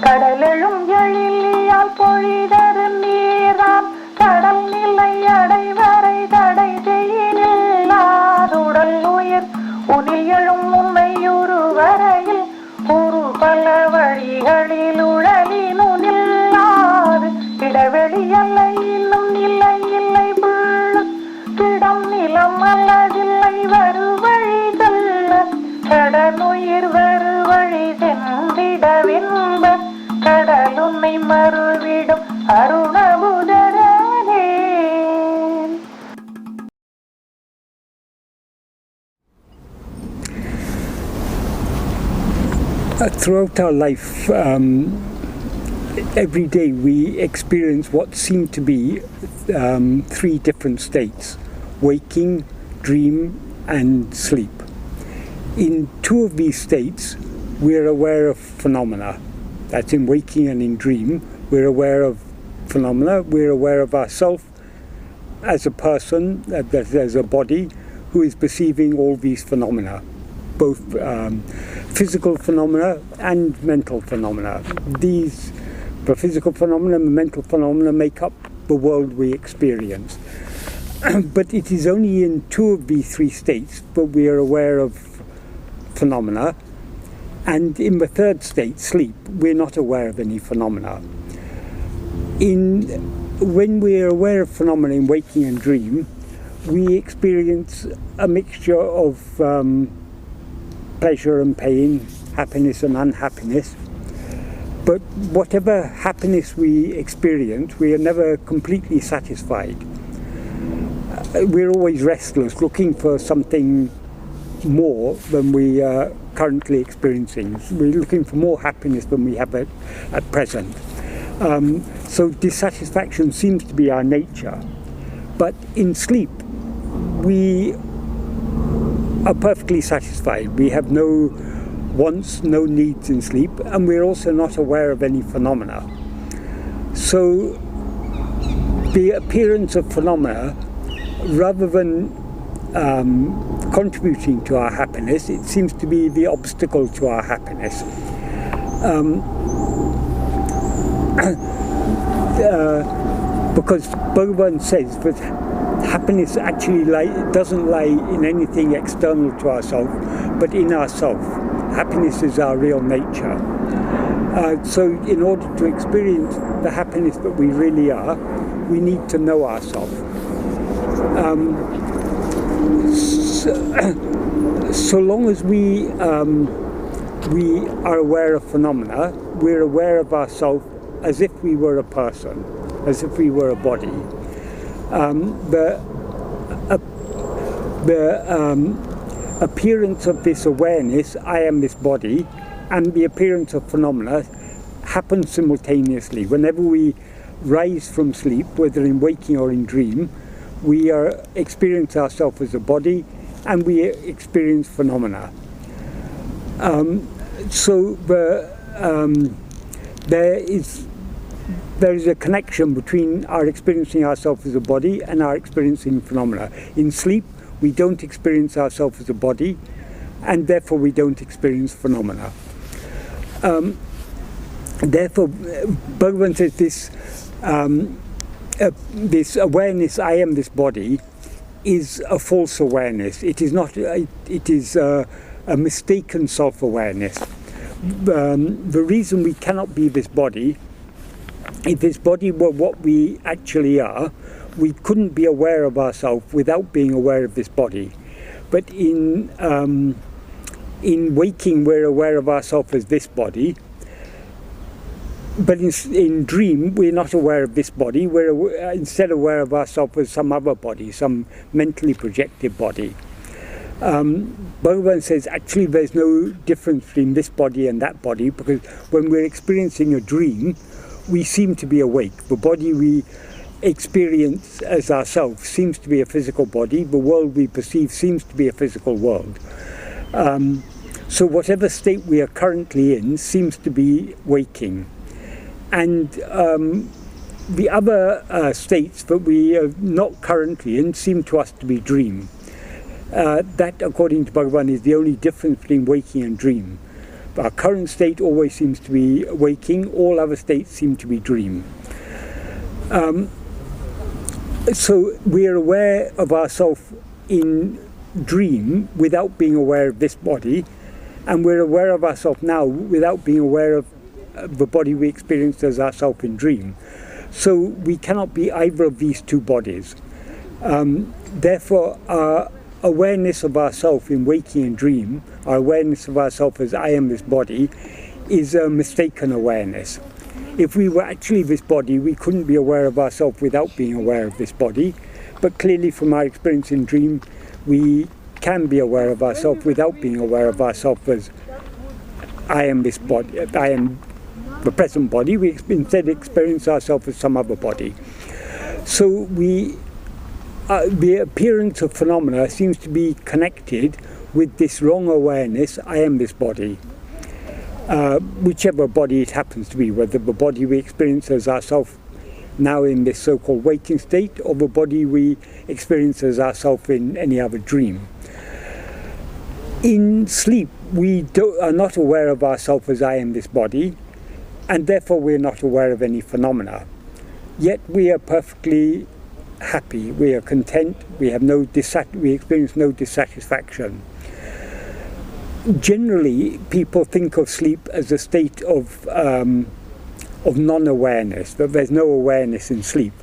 கடலெழும் எழிலியால் பொழிதரும் நீராம் கடல் நிலை அடைவரை தடை செய்யினில்லாதுடல் உயிர் உனில் எழும் உண்மை உருவரையில் உரு பல வழிகளில் உழலினுனில்லாது இடைவெளி அல்ல இன்னும் இல்லை இல்லை புள்ள திடம் நிலம் அல்லதில்லை வருவழி செல்ல கடலுயிர் வருவழி சென்றிடவின்ப கடலுன்னை மறுவிடும் அருணபுதரனே. Throughout our life, every day we experience what seem to be three different states: waking, dream, and sleep. In two of these states, we're aware of phenomena. That's in waking and in dream. We're aware of phenomena. We're aware of ourselves as a person, as a body, who is perceiving all these phenomena, both physical phenomena and mental phenomena. The physical phenomena and the mental phenomena make up the world we experience. But it is only in two of these three states that we are aware of phenomena, and in the third state, sleep, we're not aware of any phenomena. When we are aware of phenomena in waking and dream, we experience a mixture of pleasure and pain, happiness and unhappiness. But whatever happiness we experience, we are never completely satisfied. We're always restless, looking for something more than we are currently experiencing. We're looking for more happiness than we have at present. So dissatisfaction seems to be our nature. But in sleep, we are perfectly satisfied. We have no wants, no needs in sleep, and we're also not aware of any phenomena. So the appearance of phenomena, rather than contributing to our happiness, it seems to be the obstacle to our happiness. Because Bhagavan says that happiness actually doesn't lie in anything external to ourselves, but in ourselves. Happiness is our real nature. So in order to experience the happiness that we really are, we need to know ourselves. So long as we are aware of phenomena, we're aware of ourselves as if we were a person, as if we were a body. The appearance of this awareness, I am this body, and the appearance of phenomena happen simultaneously. Whenever we rise from sleep, whether in waking or in dream, we experience ourselves as a body, and we experience phenomena. So there is a connection between our experiencing ourselves as a body and our experiencing phenomena. In sleep, we don't experience ourselves as a body, and therefore we don't experience phenomena. Therefore, Bhagavan says this awareness, I am this body, is a false awareness. It is not. It is a mistaken self-awareness. The reason we cannot be this body, if this body were what we actually are, we couldn't be aware of ourselves without being aware of this body. But in waking, we're aware of ourselves as this body. But in dream, we're not aware of this body. We're instead aware of ourselves as some other body, some mentally projected body. Bhagavan says actually there's no difference between this body and that body, because when we're experiencing a dream, we seem to be awake. The body we experience as ourselves seems to be a physical body. The world we perceive seems to be a physical world. So whatever state we are currently in seems to be waking. And the other states that we are not currently in seem to us to be dream. That, according to Bhagavan, is the only difference between waking and dream. Our current state always seems to be waking, all other states seem to be dream. So we are aware of ourselves in dream without being aware of this body, and we're aware of ourselves now without being aware of the body we experienced as ourself in dream. So we cannot be either of these two bodies. Therefore, our awareness of ourself in waking and dream, our awareness of ourself as I am this body, is a mistaken awareness. If we were actually this body, we couldn't be aware of ourselves without being aware of this body. But clearly from our experience in dream, we can be aware of ourselves without being aware of ourselves as I am this body, I am the present body. We instead experience ourselves as some other body. So the appearance of phenomena seems to be connected with this wrong awareness, I am this body. Whichever body it happens to be, whether the body we experience as ourself now in this so-called waking state, or the body we experience as ourself in any other dream. In sleep, we are not aware of ourself as I am this body, and therefore we are not aware of any phenomena. Yet we are perfectly happy, we are content, we experience no dissatisfaction. Generally, people think of sleep as a state of non-awareness, that there's no awareness in sleep.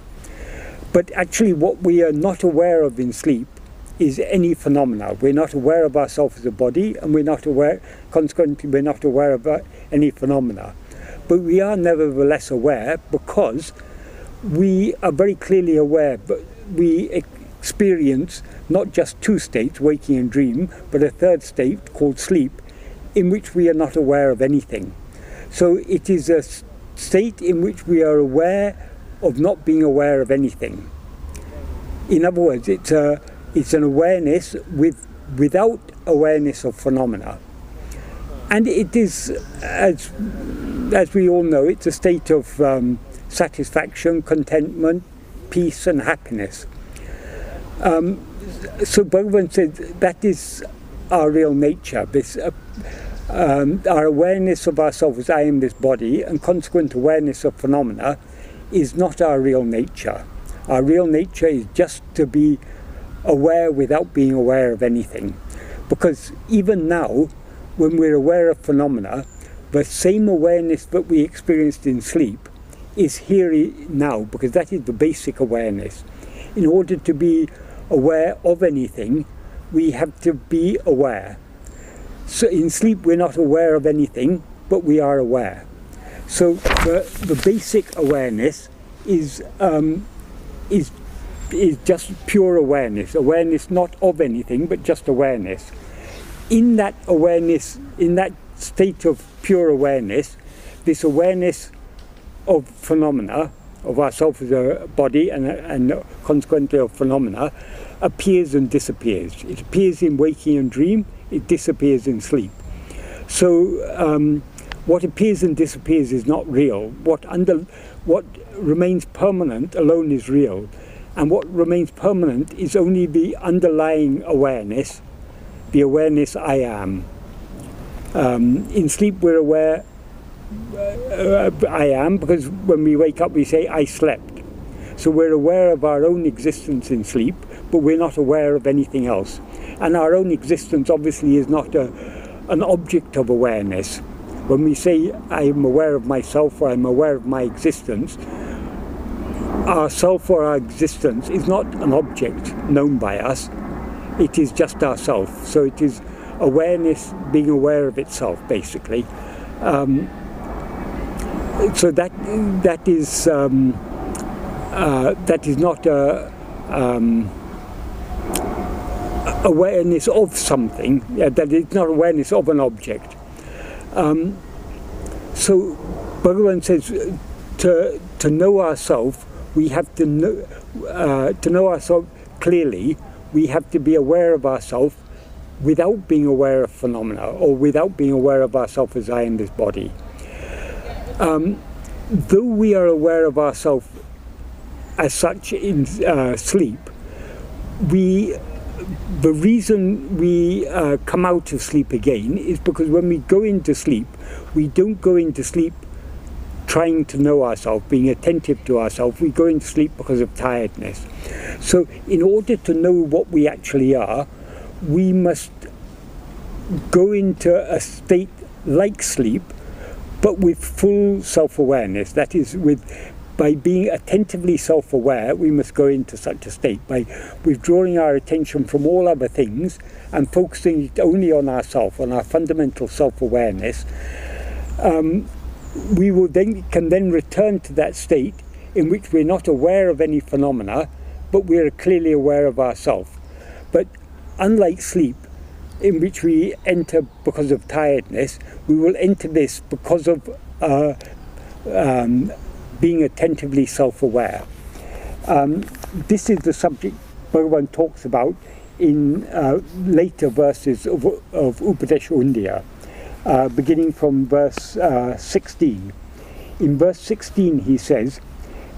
But actually what we are not aware of in sleep is any phenomena. We're not aware of ourselves as a body, and consequently we're not aware of any phenomena. But we are nevertheless aware, because we are very clearly aware, but we experience not just two states, waking and dream, but a third state called sleep, in which we are not aware of anything. So it is a state in which we are aware of not being aware of anything. In other words, it's an awareness without awareness of phenomena. And it is, as we all know, it's a state of satisfaction, contentment, peace and happiness. So Bhagavan said that is our real nature, our awareness of ourselves as I am this body, and consequent awareness of phenomena is not our real nature. Our real nature is just to be aware without being aware of anything. Because even now, when we're aware of phenomena, the same awareness that we experienced in sleep is here now, because that is the basic awareness. In order to be aware of anything, we have to be aware. So in sleep we're not aware of anything, but we are aware. So the basic awareness is just pure awareness, awareness not of anything, but just awareness. In that awareness, in that state of pure awareness, this awareness of phenomena, of ourself as a body, and consequently of phenomena, appears and disappears. It appears in waking and dream, it disappears in sleep. So what appears and disappears is not real. What remains permanent alone is real. And what remains permanent is only the underlying awareness, the awareness I am. In sleep we're aware I am, because when we wake up we say I slept. So we're aware of our own existence in sleep, but we're not aware of anything else. And our own existence obviously is not an object of awareness. When we say I am aware of myself, or I'm aware of my existence, our self or our existence is not an object known by us, it is just ourself. So it is awareness being aware of itself, basically. So that is not awareness of something. That is not awareness of an object. So Bhagavan says to know ourselves, we have to know ourselves clearly. We have to be aware of ourselves without being aware of phenomena, or without being aware of ourselves as I am this body. Though we are aware of ourselves as such in sleep, we the reason we come out of sleep again is because when we go into sleep, we don't go into sleep trying to know ourselves, being attentive to ourselves. We go into sleep because of tiredness. So in order to know what we actually are, we must go into a state like sleep, but with full self-awareness. That is, by being attentively self-aware, we must go into such a state, by withdrawing our attention from all other things and focusing it only on ourself, on our fundamental self-awareness. We will can then return to that state in which we're not aware of any phenomena, but we are clearly aware of ourselves. But unlike sleep, in which we enter because of tiredness, we will enter this because of being attentively self-aware. This is the subject Bhagavan talks about in later verses of Upadēśa Undiyār. Beginning from verse 16. In verse 16 he says,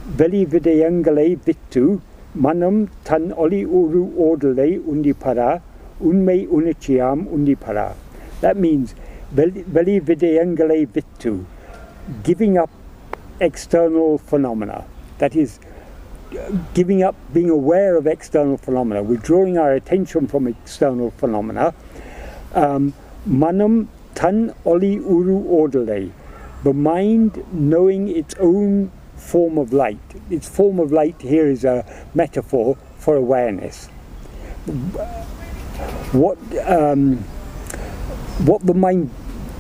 Veli vidayangale vittu manam tan oli uru ordale undipara unme unichiyam undipara. That means Veli vidayangale vittu, giving up external phenomena. That is, giving up being aware of external phenomena, withdrawing our attention from external phenomena. Manam tan oli uru ordale, the mind knowing its own form of light. Its form of light here is a metaphor for awareness. What the mind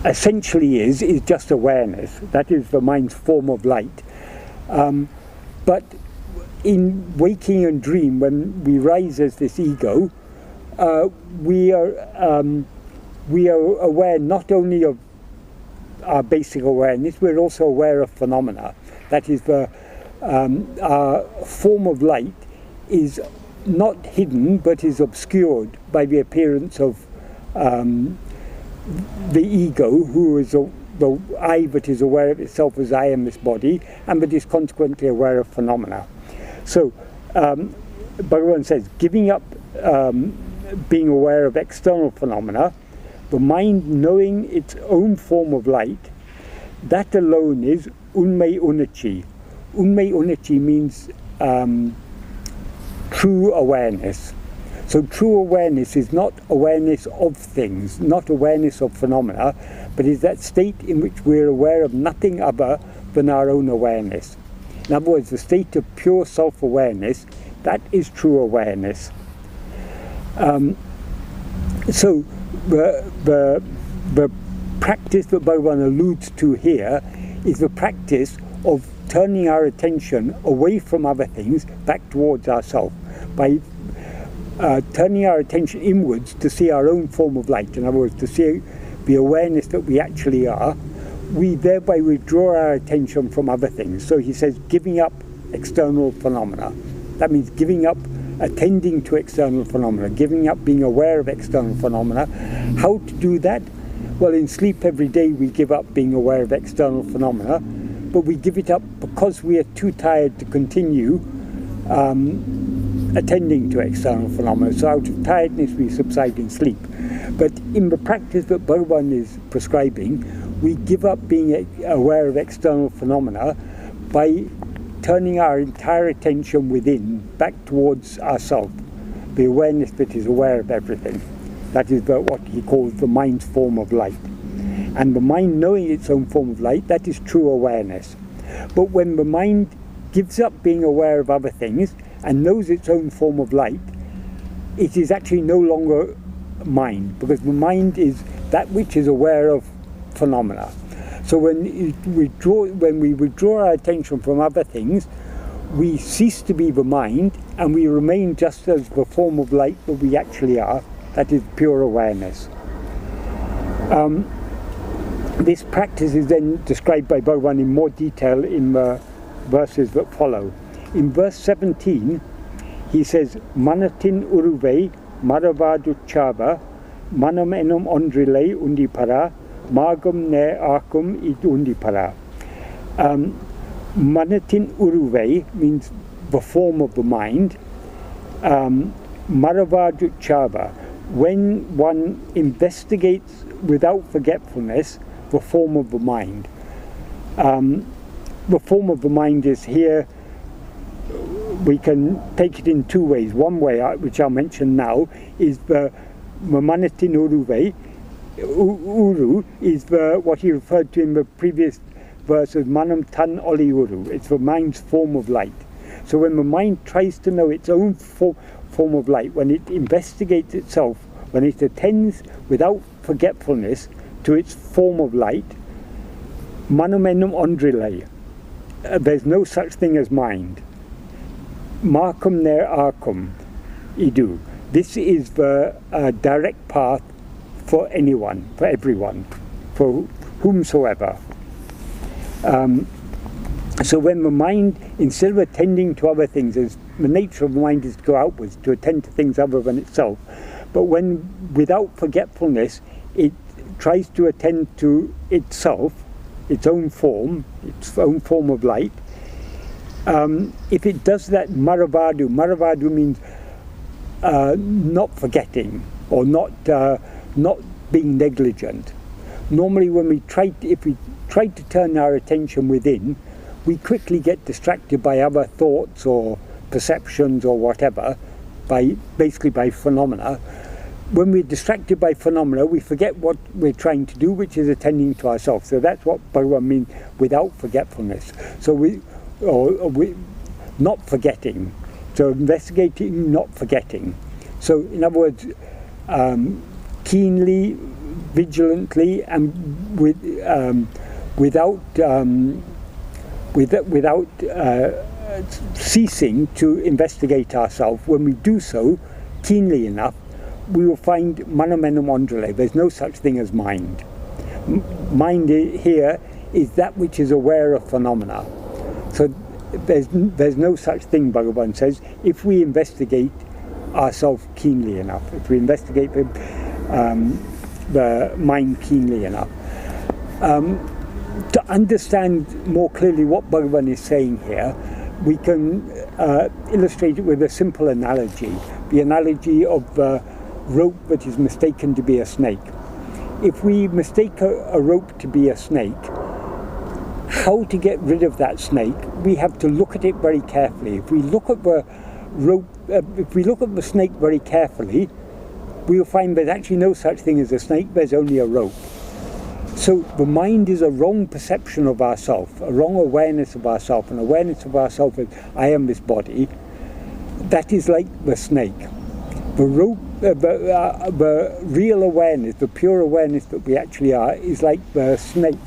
essentially is just awareness. That is the mind's form of light. But in waking and dream, when we rise as this ego, we are aware not only of our basic awareness, we're also aware of phenomena. That is, our form of light is not hidden, but is obscured by the appearance of the ego, who is the I that is aware of itself as I am this body, and that is consequently aware of phenomena. So, Bhagavan says, giving up being aware of external phenomena, the mind knowing its own form of light, that alone is unme unichi. Unme unichi means true awareness. So true awareness is not awareness of things, not awareness of phenomena, but is that state in which we're aware of nothing other than our own awareness. In other words, the state of pure self-awareness, that is true awareness. So the practice that Bhagavan alludes to here is the practice of turning our attention away from other things back towards ourselves, by turning our attention inwards to see our own form of light. In other words, to see the awareness that we actually are. We thereby withdraw our attention from other things. So he says, giving up external phenomena. That means giving up attending to external phenomena, giving up being aware of external phenomena. How to do that? Well, in sleep every day we give up being aware of external phenomena, but we give it up because we are too tired to continue attending to external phenomena. So out of tiredness we subside in sleep. But in the practice that Bhagavan is prescribing, we give up being aware of external phenomena by turning our entire attention within, back towards ourselves, the awareness that is aware of everything. That is what he calls the mind's form of light. And the mind knowing its own form of light, that is true awareness. But when the mind gives up being aware of other things and knows its own form of light, it is actually no longer mind, because the mind is that which is aware of phenomena. So when we withdraw our attention from other things, we cease to be the mind and we remain just as the form of light that we actually are, that is pure awareness. This practice is then described by Bhagavan in more detail in the verses that follow. In verse 17, he says, Manatin uruve maravadu chava manam enum ondrile undipara magam ne akum id undipara. Manatin uruve means the form of the mind. ātma-vichara, when one investigates without forgetfulness the form of the mind. The form of the mind is here, we can take it in two ways. One way, which I'll mention now, is the Mamanatin Uruve. Uru is what he referred to in the previous verse as Manam Tan Oli Uru. It's the mind's form of light. So when the mind tries to know its own form of light, when it investigates itself, when it attends without forgetfulness to its form of light, Manomenum Ondrile, there's no such thing as mind. Markum ner arkum idu. This is the direct path for anyone, for everyone, for whomsoever. So when the mind, instead of attending to other things, as the nature of the mind is to go outwards, to attend to things other than itself, but when without forgetfulness it tries to attend to itself, its own form of light, if it does that maravadu means not forgetting or not being negligent. Normally if we try to turn our attention within, we quickly get distracted by other thoughts or perceptions or whatever, basically by phenomena. When we're distracted by phenomena, we forget what we're trying to do, which is attending to ourselves. So that's what Bhagavan means without forgetfulness. So we not forgetting. So investigating, not forgetting. So in other words, keenly, vigilantly, and without ceasing to investigate ourselves. When we do so keenly enough, we will find manomenum ondrele. There's no such thing as mind. Mind here is that which is aware of phenomena. So there's no such thing, Bhagavan says, if we investigate ourselves keenly enough, if we investigate the mind keenly enough. To understand more clearly what Bhagavan is saying here, we can illustrate it with a simple analogy, the analogy of the rope that is mistaken to be a snake. If we mistake a rope to be a snake, how to get rid of that snake, we have to look at it very carefully. If we look at the rope, if we look at the snake very carefully, we will find there's actually no such thing as a snake, there's only a rope. So the mind is a wrong perception of ourself, a wrong awareness of ourself, an awareness of ourself as I am this body. That is like the snake. The rope, the real awareness, the pure awareness that we actually are, is like the snake.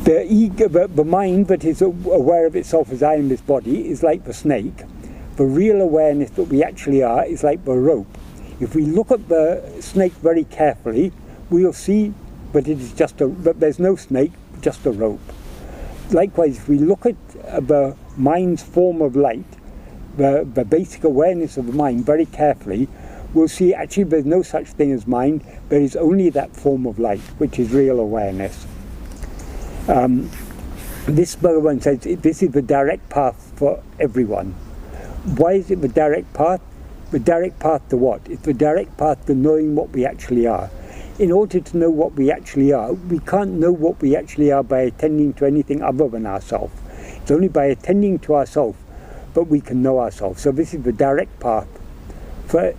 The ego, the mind that is aware of itself as I am this body, is like the snake. The real awareness that we actually are is like the rope. If we look at the snake very carefully, we will see that it is that there's no snake, just a rope. Likewise, if we look at the mind's form of light, the basic awareness of the mind very carefully, we'll see actually there's no such thing as mind, there is only that form of light, which is real awareness. This Bhagavan says this is the direct path for everyone. Why is it the direct path? The direct path to what? It's the direct path to knowing what we actually are. In order to know what we actually are, we can't know what we actually are by attending to anything other than ourselves. It's only by attending to ourselves that we can know ourselves. So this is the direct path for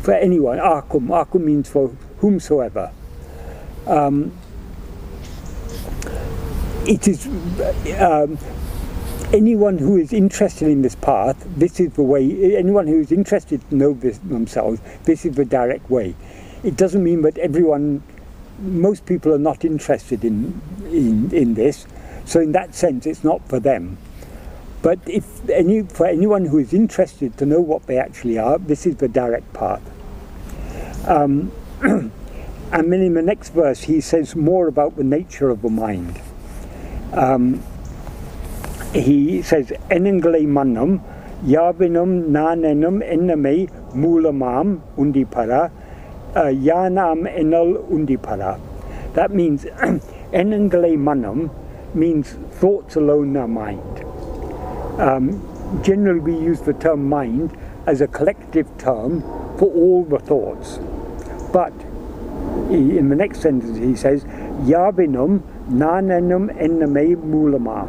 anyone. Akum means for whomsoever. It is anyone who is interested in this path, this is the way. Anyone who is interested to know this themselves, this is the direct way. It doesn't mean that most people are not interested in this, so in that sense it's not for them. But for anyone who is interested to know what they actually are, this is the direct path. And then in the next verse he says more about the nature of the mind. He says, Enengale mannam, yavinam nanenam enname moolamam undipara, yanam enal undipara. That means, Enengale mannam means thoughts alone are mind. generally we use the term mind as a collective term for all the thoughts. But in the next sentence he says, Yavinum nananum enname mulama.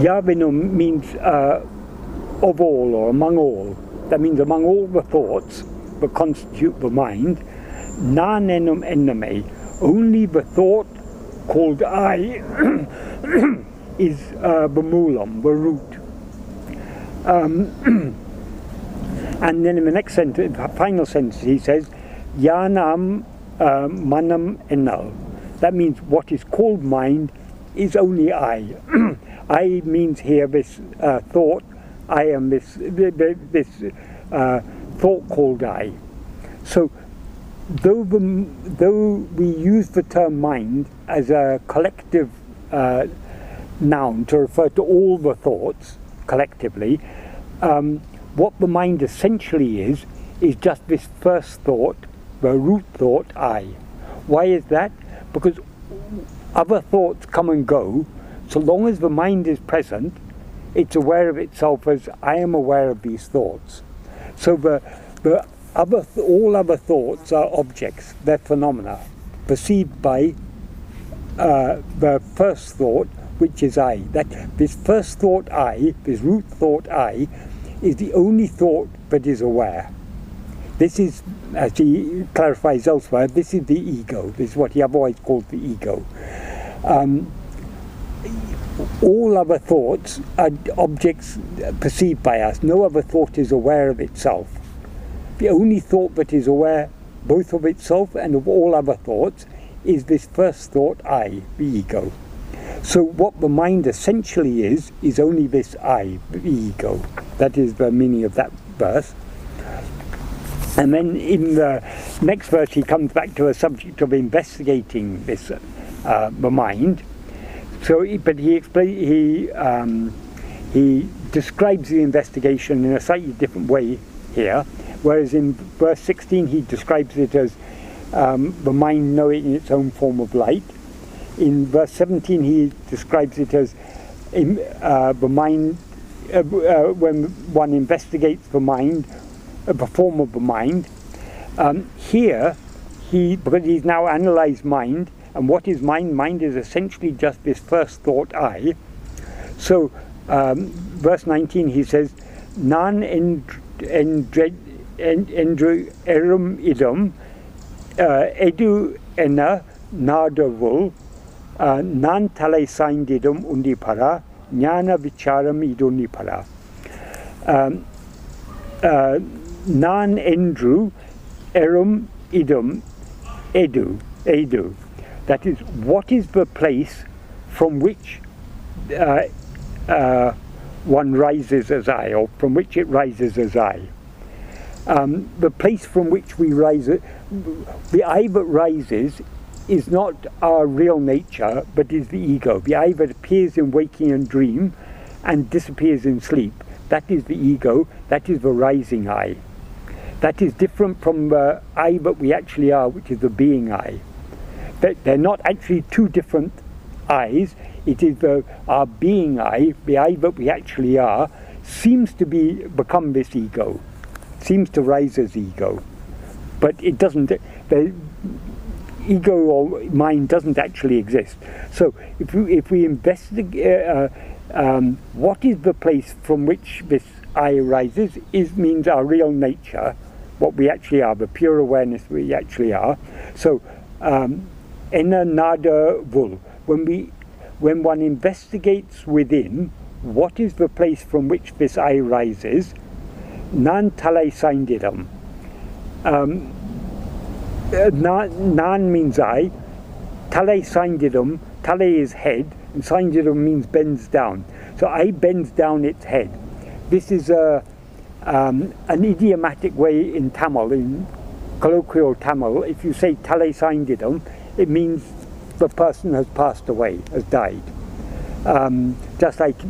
Yavinum means of all, or among all. That means among all the thoughts that constitute the mind, nanenum enname, only the thought called I is the mulam, the root. And then in the next sentence, the final sentence, he says, Yanam manam enal. That means what is called mind is only I. I means here this thought. I am this thought called I. So, though we use the term mind as a collective noun to refer to all the thoughts collectively, what the mind essentially is just this first thought, the root thought, I. Why is that? Because other thoughts come and go. So long as the mind is present, it's aware of itself as I am aware of these thoughts. So all other thoughts are objects, they're phenomena, perceived by the first thought, which is I. That this first thought I, this root thought I, is the only thought that is aware. This is, as he clarifies elsewhere, this is the ego. This is what he otherwise called the ego. All other thoughts are objects perceived by us. No other thought is aware of itself. The only thought that is aware both of itself and of all other thoughts is this first thought I, the ego. So what the mind essentially is only this I, the ego. That is the meaning of that verse. And then in the next verse he comes back to a subject of investigating this, the mind. So, but he describes the investigation in a slightly different way here. Whereas in verse 16 he describes it as the mind knowing its own form of light. In verse 17 he describes it as the mind, when one investigates the mind, the form of the mind. Here, because he's now analysed mind, and what is mind? Mind is essentially just this first thought I. So, verse 19 he says, Nan endru erum idum edu enna nadavul nan tale saindidum undipara jnana vicharam idunipara. Nan endru erum idum edu. That is, what is the place from which one rises as I, or from which it rises as I. The place from which we rise, the I that rises is not our real nature, but is the ego. The I that appears in waking and dream and disappears in sleep. That is the ego, that is the rising I. That is different from the I that we actually are, which is the being I. They're not actually two different I's. It is our being I, the I that we actually are, seems to become this ego, seems to rise as ego. But it doesn't, the ego or mind doesn't actually exist. So if we investigate what is the place from which this I arises, means our real nature, what we actually are, the pure awareness we actually are. So Enna nada vul. When one investigates within, what is the place from which this I rises? Nan tale saindidam. Nan means I. Tale saindidam. Tale is head, and saindidam means bends down. So I bends down its head. This is an idiomatic way in Tamil, in colloquial Tamil. If you say tale saindidam, it means the person has passed away, has died. Just like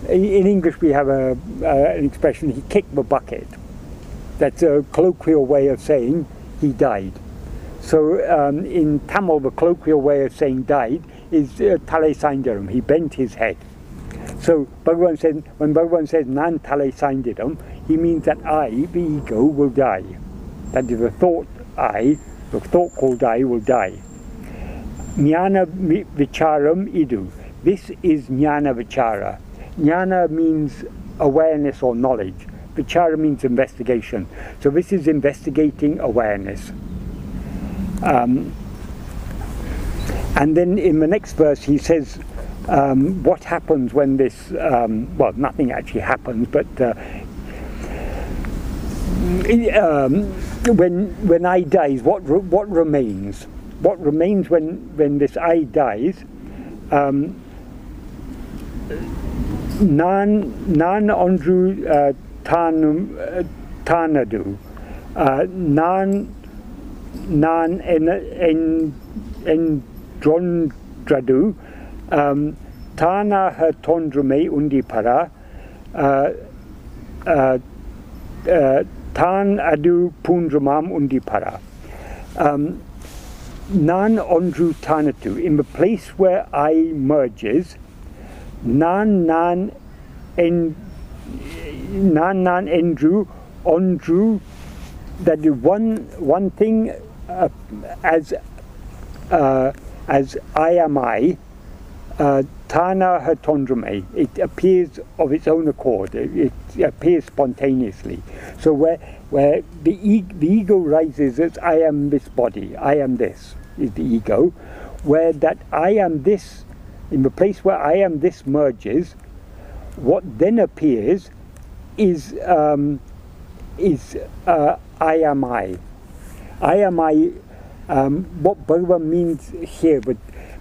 in English we have an expression, he kicked the bucket. That's a colloquial way of saying he died. So in Tamil the colloquial way of saying died is Tale Saindaram. He bent his head. So Bhagavan says, when Bhagavan says Nan Tale Saindaram, he means that I, the ego, will die. That is, the thought the thought called I will die. Jnana vicharam idu. This is jnana vichara. Jnana means awareness or knowledge. Vichara means investigation. So this is investigating awareness. And then in the next verse he says what happens when this, well, nothing actually happens, but when I dies, what remains? What remains when this I dies? Nan ondru tanadu. Nan endrondradu. Tana hetondrume undipara. Tan adu pundramam undipara. Nan ondru tanatu. In the place where I merges, nan endru ondru, that is one thing as I am I, Tana hetondrume. It appears of its own accord. It appears spontaneously. So where the ego rises as I am this body, I am this, is the ego. Where that I am this, in the place where I am this merges, what then appears is I am I. I am I. What Bhagavan means here, but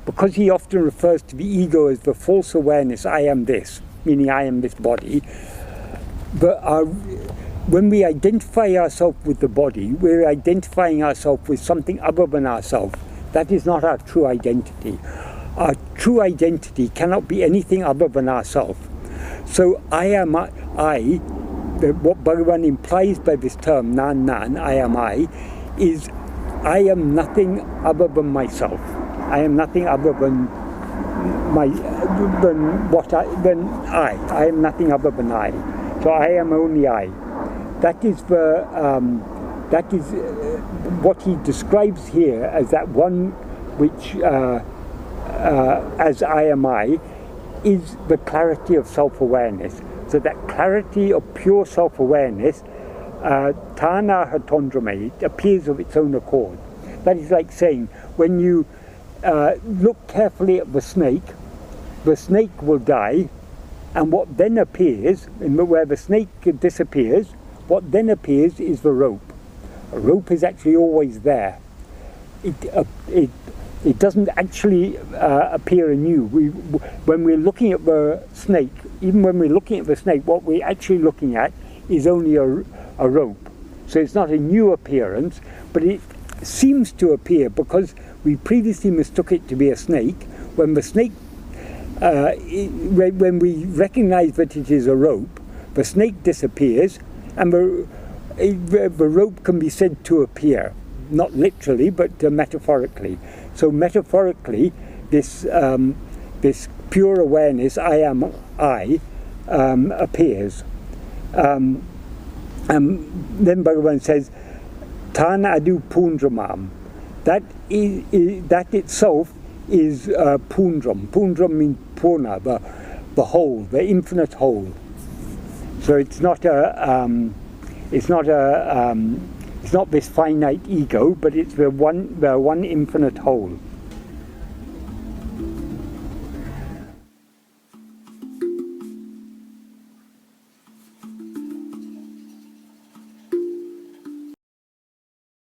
because he often refers to the ego as the false awareness, I am this, meaning I am this body. But when we identify ourselves with the body, we're identifying ourselves with something other than ourselves. That is not our true identity. Our true identity cannot be anything other than ourselves. So I am I, what Bhagavan implies by this term, nan, I am I, is I am nothing other than myself. I am nothing other than I am nothing other than I. So I am only I. That is what he describes here as that one which, as I am I, is the clarity of self-awareness. So that clarity of pure self-awareness, Tana hetondrume, it appears of its own accord. That is like saying, when you look carefully at the snake will die, and what then appears, where the snake disappears, what then appears is the rope. A rope is actually always there. It doesn't actually appear anew. When we're looking at the snake, even when we're looking at the snake, what we're actually looking at is only a rope. So it's not a new appearance, but it seems to appear because we previously mistook it to be a snake. When the snake, when we recognize that it is a rope, the snake disappears, and the rope can be said to appear, not literally, but metaphorically. So metaphorically, this pure awareness, I am I, appears. And then Bhagavan says, Tan adu pundramam. That itself is pundram. Pundram means purna, the whole, the infinite whole. So it's not this finite ego, but it's the one infinite whole.